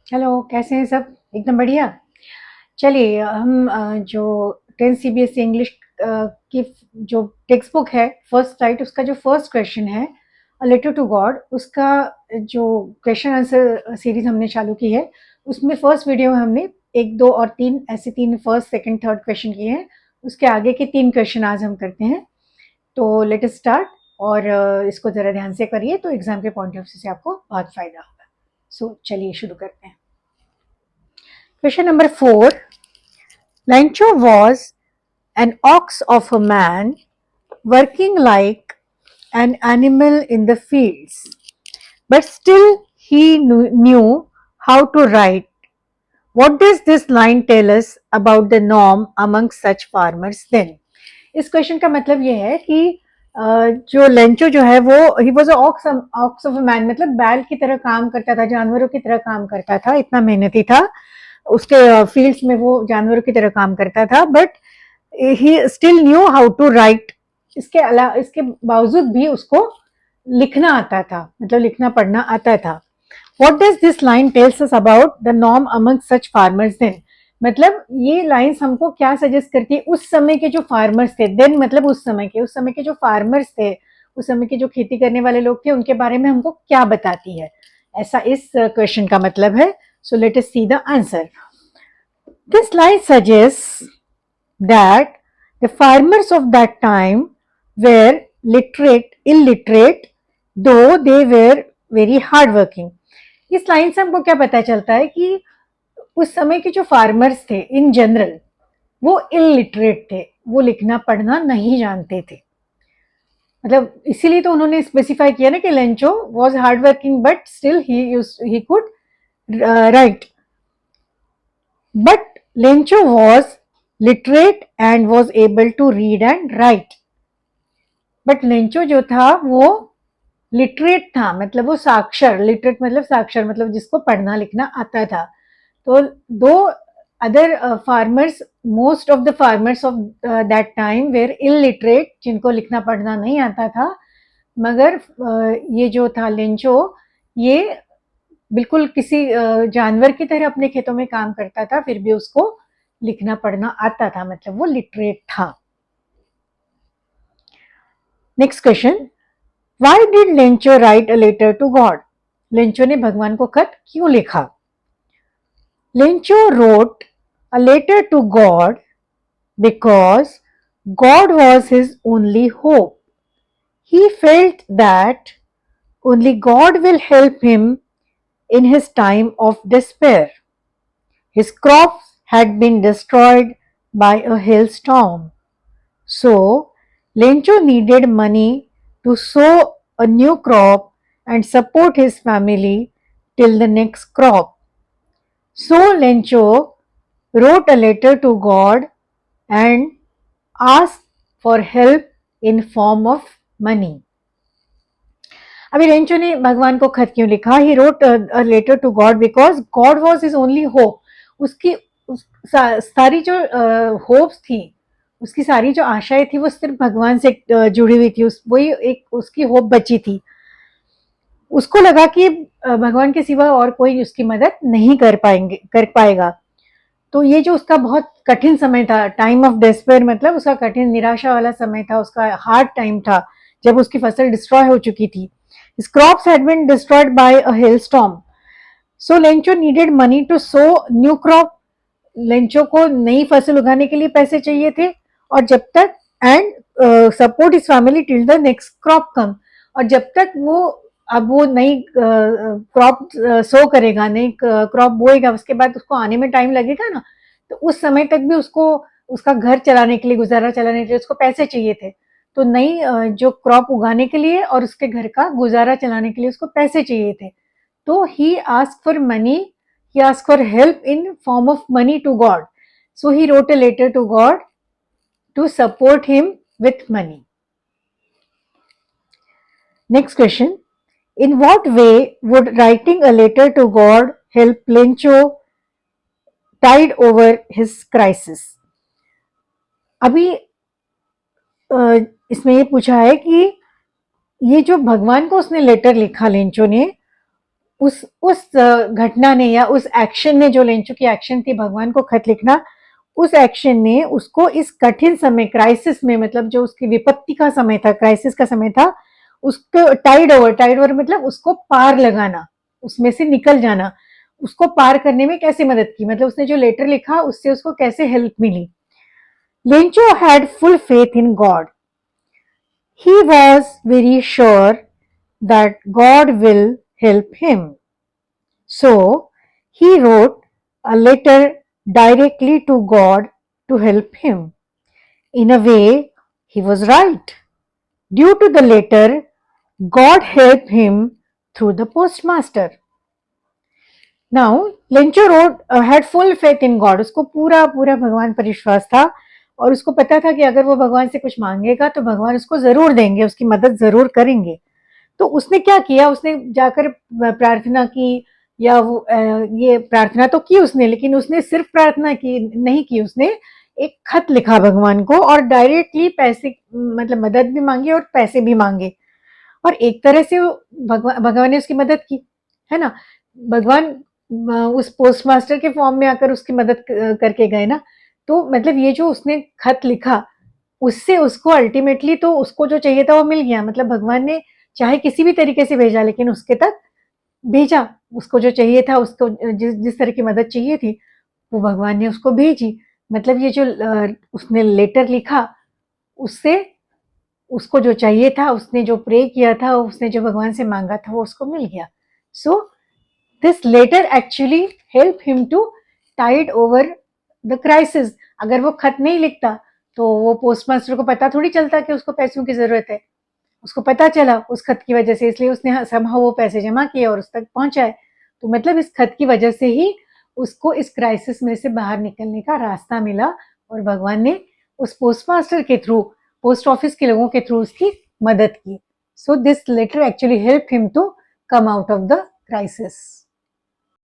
Hello, कैसे हैं सब? एकदम बढ़िया। चलिए हम जो 10 सीबीएसई इंग्लिश की जो टेक्स्ट बुक है फर्स्ट राइट, उसका जो फर्स्ट क्वेश्चन है अ लेटर टू गॉड, उसका जो क्वेश्चन आंसर सीरीज हमने चालू की है, उसमें फर्स्ट वीडियो में हमने एक दो और तीन ऐसे तीन फर्स्ट सेकंड थर्ड क्वेश्चन किए हैं। उसके आगे के तीन क्वेश्चन आज हम करते हैं। तो लेट अस स्टार्ट। और इसको ज़रा ध्यान से करिए तो एग्जाम के पॉइंट ऑफ व्यू से आपको बहुत फायदा होगा। सो चलिए शुरू करते हैं। Question number 4. Lancho was an ox of a man working like an animal in the fields, but still he knew how to write. What does this line tell us about the norm among such farmers then? इस question का मतलब ये है कि जो Lencho जो है वो he was ox of a man, मतलब बैल की तरह काम करता था, जानवरों की तरह काम करता था, इतना मेहनती था। उसके फील्ड्स में वो जानवरों की तरह काम करता था, but he still knew how to write. इसके अलावा इसके बावजूद भी उसको लिखना आता था, मतलब लिखना पढ़ना आता था। What does this line tells us about the norm among such farmers then? मतलब ये लाइन्स हमको क्या सजेस्ट करती है उस समय के जो फार्मर्स थे। देन मतलब उस समय के जो फार्मर्स थे, उस समय के जो खेती करने वाले लोग थे, उनके बारे में हमको क्या बताती है, ऐसा इस क्वेश्चन का मतलब है। So let us see the answer. This line suggests that the farmers of that time were illiterate, though they were very hardworking. इस लाइन से हमको क्या पता चलता है कि उस समय के जो फार्मर्स थे इन जनरल, वो इलिटरेट थे, वो लिखना पढ़ना नहीं जानते थे। मतलब इसीलिए तो उन्होंने स्पेसिफाई किया ना कि Lencho was hard working but still he could write. But Lencho was literate and was able to read and write. But Lencho जो था वो लिटरेट था, मतलब वो साक्षर, लिटरेट मतलब साक्षर, मतलब जिसको पढ़ना लिखना आता था। तो दो other farmers, most of the farmers of that time were illiterate, जिनको लिखना पढ़ना नहीं आता था, मगर ये जो था लेंचो, ये बिल्कुल किसी जानवर की तरह अपने खेतों में काम करता था, फिर भी उसको लिखना पढ़ना आता था, मतलब वो लिटरेट था। Next question, why did Lencho write a letter to God? Lencho ने भगवान को खत क्यों लिखा? Lencho wrote a letter to God because God was his only hope. He felt that only God will help him in his time of despair. His crops had been destroyed by a hailstorm. So, Lencho needed money to sow a new crop and support his family till the next crop. So, Lencho wrote a letter to God and asked for help in form of money. अभी रेंचो ने भगवान को खत क्यों लिखा? He wrote a letter to God because God was his only hope. उसकी सारी जो होप्स थी, उसकी सारी जो आशाएं थी, वो सिर्फ भगवान से जुड़ी हुई थी। वही एक उसकी होप बची थी। उसको लगा कि भगवान के सिवा और कोई उसकी मदद नहीं कर पाएगा। तो ये जो उसका बहुत कठिन समय था, टाइम ऑफ डेस्पेयर, मतलब उसका कठिन निराशा वाला समय था, उसका हार्ड टाइम था, जब उसकी फसल डिस्ट्रॉय हो चुकी थी। His crops had been destroyed by a hailstorm. So Lencho needed money to sow new crop. Lencho को नई फसल उगाने के लिए पैसे चाहिए थे, और जब तक एंड सपोर्ट इस family till the next crop come. और जब तक वो अब वो नई क्रॉप सो करेगा, नई क्रॉप बोएगा, उसके बाद उसको आने में टाइम लगेगा ना, तो उस समय तक भी उसको उसका घर चलाने के लिए, गुजारा चलाने के लिए उसको पैसे चाहिए थे। तो नई जो क्रॉप उगाने के लिए और उसके घर का गुजारा चलाने के लिए उसको पैसे चाहिए थे। तो he ask for money, he asked for help in form of money to God. So he wrote a letter to God to support him with money. Next question, in what way would writing a letter to God help Lencho tide over his crisis? अभी इसमें ये पूछा है कि ये जो भगवान को उसने लेटर लिखा लेंचो ने, उस घटना ने या उस एक्शन ने, जो लेंचो की एक्शन थी भगवान को खत लिखना, उस एक्शन ने उसको इस कठिन समय, क्राइसिस में, मतलब जो उसकी विपत्ति का समय था, क्राइसिस का समय था, उसको टाइड ओवर मतलब उसको पार लगाना, उसमें से निकल जाना, उसको पार करने में कैसे मदद की, मतलब उसने जो लेटर लिखा उससे उसको कैसे हेल्प मिली। Lencho had full faith in God. He was very sure that God will help him. So he wrote a letter directly to God to help him. In a way, he was right. Due to the letter, God helped him through the postmaster. Now, Lencho wrote, had full faith in God. उसको पूरा पूरा भगवान पर विश्वास था और उसको पता था कि अगर वो भगवान से कुछ मांगेगा तो भगवान उसको जरूर देंगे, उसकी मदद जरूर करेंगे। तो उसने क्या किया, उसने जाकर प्रार्थना की, या वो ये प्रार्थना तो की उसने, लेकिन उसने सिर्फ प्रार्थना की नहीं की, उसने एक खत लिखा भगवान को और डायरेक्टली पैसे, मतलब मदद भी मांगी और पैसे भी मांगे, और एक तरह से भगवान ने उसकी मदद की, है ना। भगवान उस पोस्ट मास्टर के फॉर्म में आकर उसकी मदद करके गए ना। तो मतलब ये जो उसने खत लिखा, उससे उसको अल्टीमेटली तो उसको जो चाहिए था वो मिल गया, मतलब भगवान ने चाहे किसी भी तरीके से भेजा, लेकिन उसके तक भेजा, उसको जो चाहिए था, उसको जिस जिस तरह की मदद चाहिए थी वो भगवान ने उसको भेजी। मतलब ये जो उसने लेटर लिखा, उससे उसको जो चाहिए था, उसने जो प्रे किया था, उसने जो भगवान से मांगा था, वो उसको मिल गया। So this letter actually help him to tide over the crisis. अगर वो खत नहीं लिखता तो वो पोस्ट मास्टर को पता थोड़ी चलता कि उसको पैसों की जरूरत है। उसको पता चला उस खत की वजह से, इसलिए उसने समहाउ वो पैसे जमा किए और उस तक पहुंचाए। तो मतलब इस खत की वजह से ही उसको इस क्राइसिस में से बाहर निकलने का रास्ता मिला, और भगवान ने उस पोस्ट मास्टर के थ्रू, पोस्ट ऑफिस के लोगों के थ्रू उसकी मदद की। So this letter actually help him to come out of the crisis.